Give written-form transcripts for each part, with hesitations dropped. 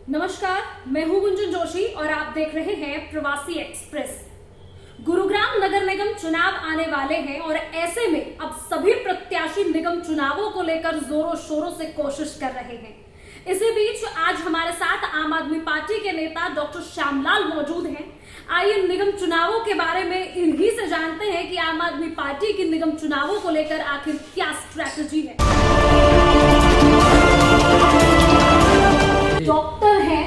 नमस्कार, मैं हूं गुंजन जोशी और आप देख रहे हैं प्रवासी एक्सप्रेस। गुरुग्राम नगर निगम चुनाव आने वाले हैं और ऐसे में अब सभी प्रत्याशी निगम चुनावों को लेकर जोरों शोरों से कोशिश कर रहे हैं। इसी बीच आज हमारे साथ आम आदमी पार्टी के नेता डॉक्टर श्यामलाल मौजूद हैं। आइए निगम चुनावों के बारे में इन्हीं से जानते हैं कि आम आदमी पार्टी की निगम चुनावों को लेकर आखिर क्या स्ट्रैटेजी है। डॉक्टर हैं,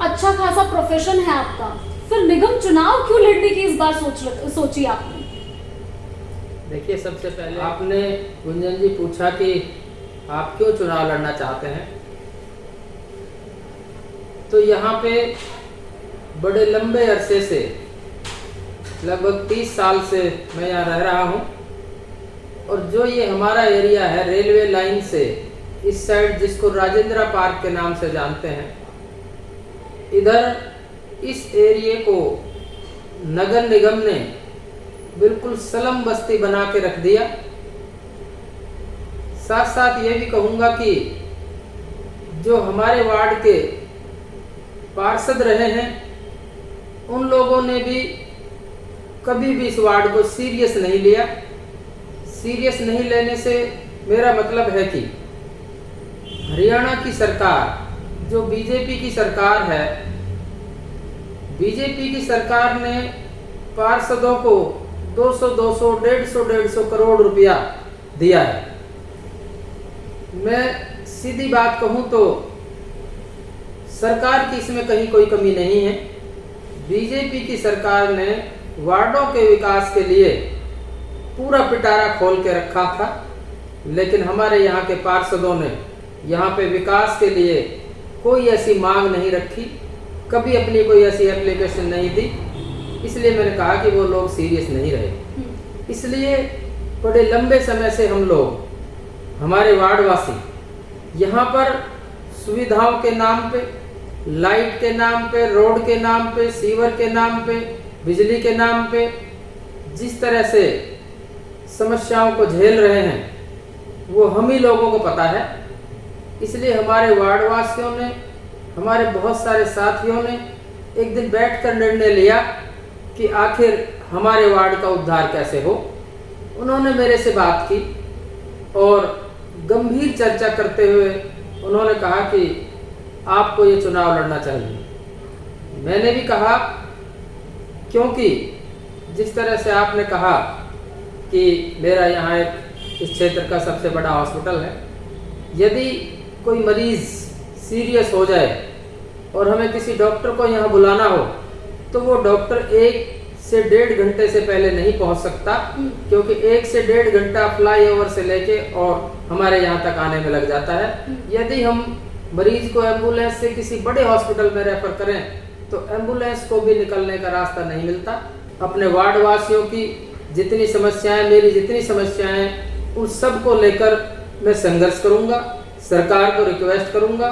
अच्छा खासा प्रोफेशन है आपका, फिर निगम चुनाव क्यों लड़ने की इस बार सोची आपने? देखिए, सबसे पहले आपने गुंजन जी पूछा कि आप क्यों चुनाव लड़ना चाहते हैं, तो यहाँ पे बड़े लंबे अरसे से लगभग 30 साल से मैं यहाँ रह रहा हूँ और जो ये हमारा एरिया है रेलवे लाइन से इस साइड, जिसको राजेंद्र पार्क के नाम से जानते हैं, इधर इस एरिया को नगर निगम ने बिल्कुल स्लम बस्ती बना के रख दिया। साथ साथ ये भी कहूँगा कि जो हमारे वार्ड के पार्षद रहे हैं उन लोगों ने भी कभी भी इस वार्ड को सीरियस नहीं लिया। सीरियस नहीं लेने से मेरा मतलब है कि हरियाणा की सरकार जो बीजेपी की सरकार है, बीजेपी की सरकार ने पार्षदों को 200, 150 करोड़ रुपया दिया है। मैं सीधी बात कहूं तो सरकार की इसमें कहीं कोई कमी नहीं है। बीजेपी की सरकार ने वार्डों के विकास के लिए पूरा पिटारा खोल के रखा था, लेकिन हमारे यहाँ के पार्षदों ने यहाँ पे विकास के लिए कोई ऐसी मांग नहीं रखी, कभी अपनी कोई ऐसी एप्लीकेशन नहीं दी। इसलिए मैंने कहा कि वो लोग सीरियस नहीं रहे। इसलिए बड़े लंबे समय से हम लोग, हमारे वार्डवासी यहाँ पर सुविधाओं के नाम पे, लाइट के नाम पे, रोड के नाम पे, सीवर के नाम पे, बिजली के नाम पे जिस तरह से समस्याओं को झेल रहे हैं वो हम ही लोगों को पता है। इसलिए हमारे वार्डवासियों ने, हमारे बहुत सारे साथियों ने एक दिन बैठकर निर्णय लिया कि आखिर हमारे वार्ड का उद्धार कैसे हो। उन्होंने मेरे से बात की और गंभीर चर्चा करते हुए उन्होंने कहा कि आपको ये चुनाव लड़ना चाहिए। मैंने भी कहा, क्योंकि जिस तरह से आपने कहा कि मेरा यहाँ एक इस क्षेत्र का सबसे बड़ा हॉस्पिटल है, यदि कोई मरीज सीरियस हो जाए और हमें किसी डॉक्टर को यहाँ बुलाना हो तो वो डॉक्टर 1 से 1.5 घंटे से पहले नहीं पहुँच सकता, क्योंकि 1 से 1.5 घंटा फ्लाईओवर से लेके और हमारे यहाँ तक आने में लग जाता है। यदि हम मरीज को एम्बुलेंस से किसी बड़े हॉस्पिटल में रेफर करें तो एम्बुलेंस को भी निकलने का रास्ता नहीं मिलता। अपने वार्ड वासियों की जितनी समस्याएं, मेरी जितनी समस्याएं, उन सब को लेकर मैं संघर्ष करूंगा। सरकार को रिक्वेस्ट करूंगा,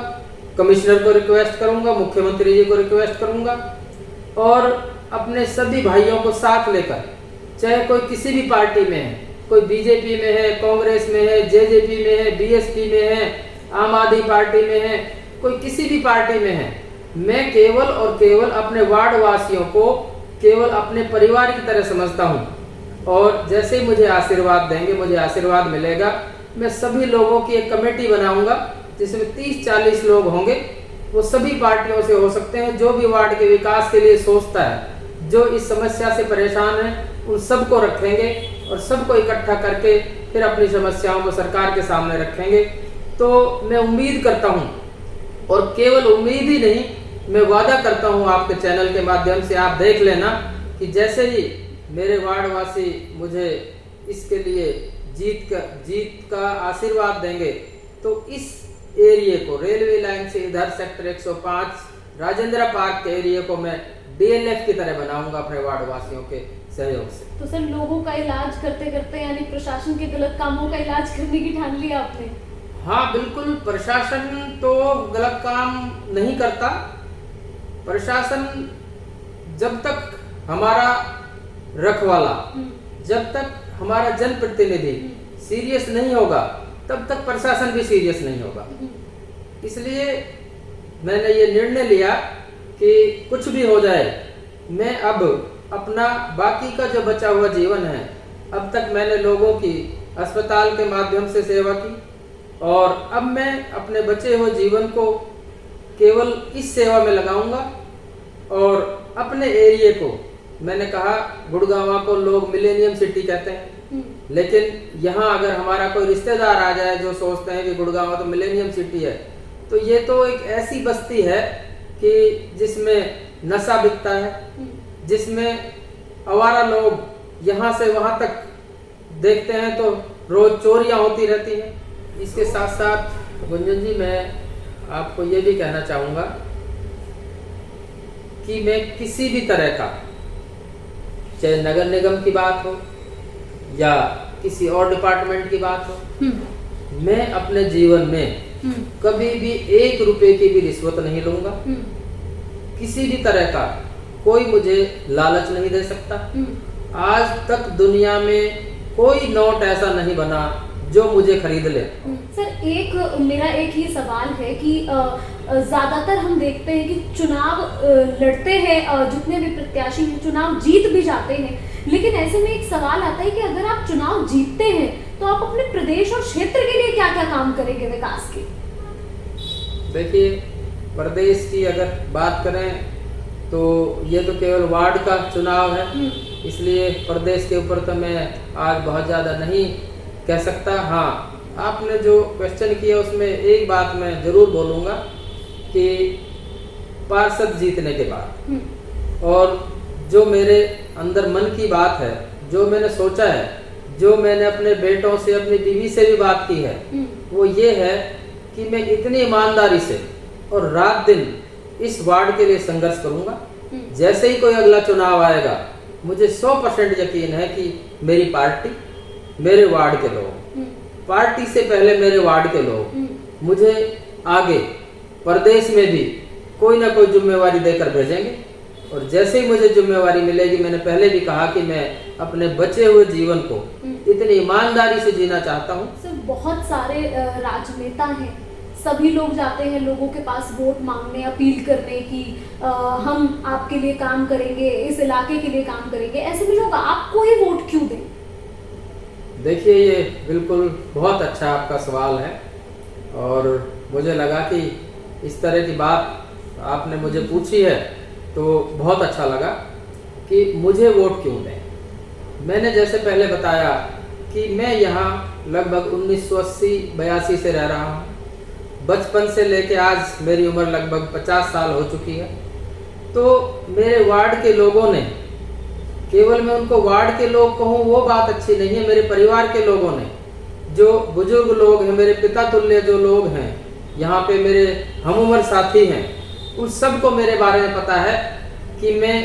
कमिश्नर को रिक्वेस्ट करूंगा, मुख्यमंत्री जी को रिक्वेस्ट करूंगा और अपने सभी भाइयों को साथ लेकर, चाहे कोई किसी भी पार्टी में है, कोई बीजेपी में है, कांग्रेस में है, जेजेपी में है, बीएसपी में है, आम आदमी पार्टी में है, कोई किसी भी पार्टी में है, मैं केवल और केवल अपने वार्ड वासियों को केवल अपने परिवार की तरह समझता हूँ। और जैसे ही मुझे आशीर्वाद देंगे, मुझे आशीर्वाद मिलेगा, मैं सभी लोगों की एक कमेटी बनाऊंगा जिसमें 30-40 लोग होंगे। वो सभी पार्टियों से हो सकते हैं, जो भी वार्ड के विकास के लिए सोचता है, जो इस समस्या से परेशान है, उन सबको रखेंगे और सबको इकट्ठा करके फिर अपनी समस्याओं को सरकार के सामने रखेंगे। तो मैं उम्मीद करता हूँ, और केवल उम्मीद ही नहीं, मैं वादा करता हूँ आपके चैनल के माध्यम से, आप देख लेना कि जैसे ही मेरे वार्डवासी मुझे इसके लिए जीत का आशीर्वाद देंगे तो इस एरिया को, रेलवे लाइन से इधर सेक्टर 105 राजेंद्र पार्क के एरिया को मैं डीएलएफ की तरह बनाऊंगा अपने वार्डवासियों के सहयोग से। तो सर, लोगों का इलाज करते करते यानी प्रशासन के गलत कामों का इलाज करने की ठान लिया आपने? हाँ बिल्कुल, प्रशासन तो गलत काम नहीं करता। प्रशासन जब तक हमारा रखवाला, जब तक हमारा जनप्रतिनिधि सीरियस नहीं होगा तब तक प्रशासन भी सीरियस नहीं होगा। इसलिए मैंने ये निर्णय लिया कि कुछ भी हो जाए, मैं अब अपना बाकी का जो बचा हुआ जीवन है, अब तक मैंने लोगों की अस्पताल के माध्यम से सेवा की और अब मैं अपने बचे हुए जीवन को केवल इस सेवा में लगाऊंगा। और अपने एरिया को मैंने कहा, गुड़गांव को लोग मिलेनियम सिटी कहते हैं, लेकिन यहाँ अगर हमारा कोई रिश्तेदार आ जाए जो सोचते हैं कि गुड़गांव तो मिलेनियम सिटी है, तो ये तो एक ऐसी बस्ती है कि जिसमें नशा बिकता है, जिसमें आवारा लोग यहाँ से वहाँ तक देखते हैं तो रोज चोरियां होती रहती हैं। इसके साथ साथ गुंजन जी, मैं आपको ये भी कहना चाहूँगा कि मैं किसी भी तरह का, चाहे नगर निगम की बात हो या किसी और डिपार्टमेंट की बात हो, मैं अपने जीवन में कभी भी 1 रुपए की भी रिश्वत नहीं लूंगा। किसी भी तरह का कोई मुझे लालच नहीं दे सकता। आज तक दुनिया में कोई नोट ऐसा नहीं बना जो मुझे खरीद ले। सर, मेरा एक ही सवाल है कि ज्यादातर हम देखते हैं कि चुनाव लड़ते हैं, जितने भी प्रत्याशी हैं चुनाव जीत भी जाते हैं, लेकिन ऐसे में एक सवाल आता है कि अगर आप चुनाव जीतते हैं तो आप अपने प्रदेश और क्षेत्र के लिए क्या क्या काम करेंगे विकास के? देखिए, प्रदेश की अगर बात करें तो ये तो केवल वार्ड का चुनाव है, इसलिए प्रदेश के ऊपर तो मैं आज बहुत ज़्यादा नहीं कह सकता। हाँ, आपने जो क्वेश्चन किया उसमें एक बात मैं ज़रूर बोलूँगा कि पार्षद जीतने के बाद और जो मेरे अंदर मन की बात है, जो मैंने सोचा है, जो मैंने अपने बेटों से, अपनी बीवी से भी बात की है, वो ये है कि मैं इतनी ईमानदारी से और रात दिन इस वार्ड के लिए संघर्ष करूंगा। जैसे ही कोई अगला चुनाव आएगा, मुझे 100% यकीन है कि मेरी पार्टी, मेरे वार्ड के लोग, पार्टी से पहले मेरे वार्ड के लोग मुझे आगे प्रदेश में भी कोई ना कोई जिम्मेवारी देकर भेजेंगे। और जैसे ही मुझे जिम्मेवारी मिलेगी, मैंने पहले भी कहा कि मैं अपने बचे हुए जीवन को इतनी ईमानदारी से जीना चाहता हूँ। सर, बहुत सारे राजनेता हैं, सभी लोग जाते हैं लोगों के पास वोट मांगने, अपील करने की हम आपके लिए काम करेंगे, इस इलाके के लिए काम करेंगे। ऐसे में लोग आपको ही वोट क्यों दें? देखिए, ये बिल्कुल बहुत अच्छा आपका सवाल है और मुझे लगा कि इस तरह की बात आपने मुझे पूछी है तो बहुत अच्छा लगा कि मुझे वोट क्यों दें। मैंने जैसे पहले बताया कि मैं यहाँ लगभग 1980-82 से रह रहा हूँ। बचपन से लेके आज मेरी उम्र लगभग 50 साल हो चुकी है। तो मेरे वार्ड के लोगों ने, केवल मैं उनको वार्ड के लोग कहूँ वो बात अच्छी नहीं है, मेरे परिवार के लोगों ने, जो बुजुर्ग लोग हैं, मेरे पिता तुल्य जो लोग हैं, यहाँ पे मेरे हमउम्र साथी हैं, उन सबको मेरे बारे में पता है कि मैं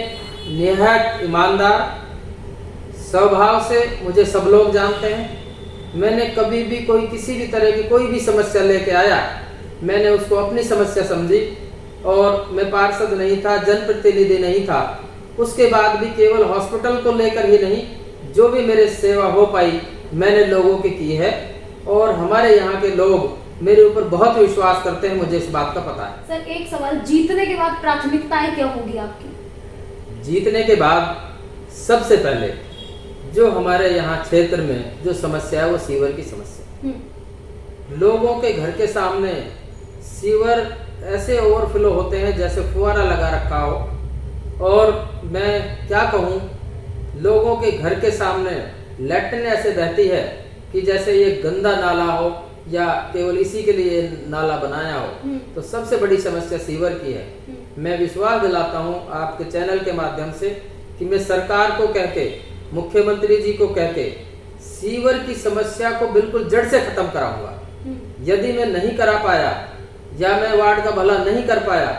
निहायत ईमानदार स्वभाव से, मुझे सब लोग जानते हैं। मैंने कभी भी कोई किसी भी तरह की कोई भी समस्या लेके आया, मैंने उसको अपनी समस्या समझी। और मैं पार्षद नहीं था, जनप्रतिनिधि नहीं था, उसके बाद भी केवल हॉस्पिटल को लेकर ही नहीं, जो भी मेरे सेवा हो पाई मैंने लोगों की की है। और हमारे यहाँ के लोग मेरे ऊपर बहुत विश्वास करते हैं, मुझे इस बात का पता है। सर, एक सवाल, जीतने के बाद प्राथमिकताएं क्या होगी आपकी? जीतने के बाद सबसे पहले जो हमारे यहाँ क्षेत्र में जो समस्या है वो सीवर की समस्या। लोगों के घर के सामने सीवर ऐसे ओवरफ्लो होते हैं जैसे फुहारा लगा रखा हो। और मैं क्या कहूँ, लोगों के घर के सामने लैट्रिन ऐसे बहती है कि जैसे ये गंदा नाला हो या केवल इसी के लिए नाला बनाया हो। तो सबसे बड़ी समस्या सीवर की है। मैं विश्वास दिलाता हूँ आपके चैनल के माध्यम से कि मैं सरकार को कह के, मुख्यमंत्री जी को कह के सीवर की समस्या को बिल्कुल जड़ से खत्म कराऊंगा। यदि मैं नहीं करा पाया या मैं वार्ड का भला नहीं कर पाया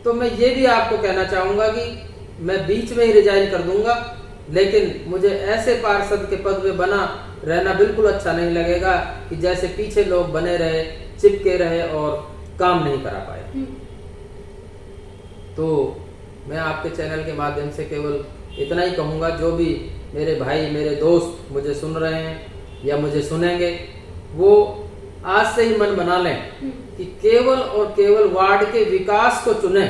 तो मैं ये भी आपको कहना चाहूंगा कि मैं बीच में ही रिजाइन कर दूंगा। लेकिन मुझे ऐसे पार्षद के पद में बना रहना बिल्कुल अच्छा नहीं लगेगा कि जैसे पीछे लोग बने रहे, चिपके रहे और काम नहीं करा पाए। तो मैं आपके चैनल के माध्यम से केवल इतना ही कहूँगा, जो भी मेरे भाई, मेरे दोस्त मुझे सुन रहे हैं या मुझे सुनेंगे, वो आज से ही मन बना लें कि केवल और केवल वार्ड के विकास को चुने,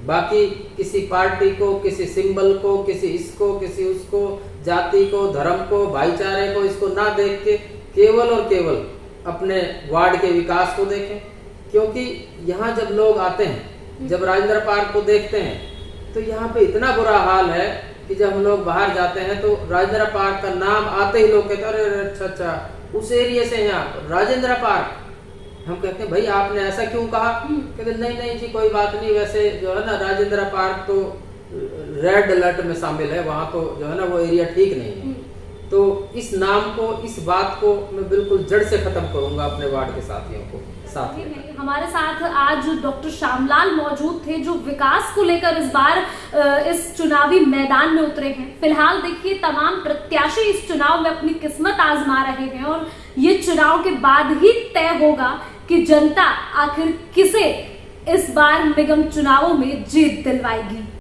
बाकी किसी पार्टी को, किसी सिंबल को, किसी इसको, किसी उसको, जाति को, धर्म को, भाईचारे को, इसको ना देख के केवल और केवल अपने वार्ड के विकास को देखें। क्योंकि यहाँ जब लोग आते हैं, जब राजेंद्र पार्क को देखते हैं, तो यहाँ पे इतना बुरा हाल है कि जब हम लोग बाहर जाते हैं तो राजेंद्र पार्क का नाम आते ही लोग कहते हैं अरे अच्छा उस एरिया से हैं आप, राजेंद्र पार्क। हम कहते हैं भाई आपने ऐसा क्यों कहा? कहते नहीं जी कोई बात नहीं, वैसे जो है ना राजेंद्र पार्क तो रेड अलर्ट में शामिल है, वहाँ तो जो है ना वो एरिया ठीक नहीं है। तो इस नाम को, इस बात को मैं बिल्कुल जड़ से खत्म करूंगा अपने वार्ड के साथियों को साथ में। हमारे साथ आज डॉक्टर श्यामलाल मौजूद थे जो विकास को लेकर इस बार इस चुनावी मैदान में उतरे हैं। फिलहाल देखिए तमाम प्रत्याशी इस चुनाव में अपनी किस्मत आजमा रहे हैं और ये चुनाव के बाद ही तय होगा कि जनता आखिर किसे इस बार निगम चुनावों में जीत दिलवाएगी।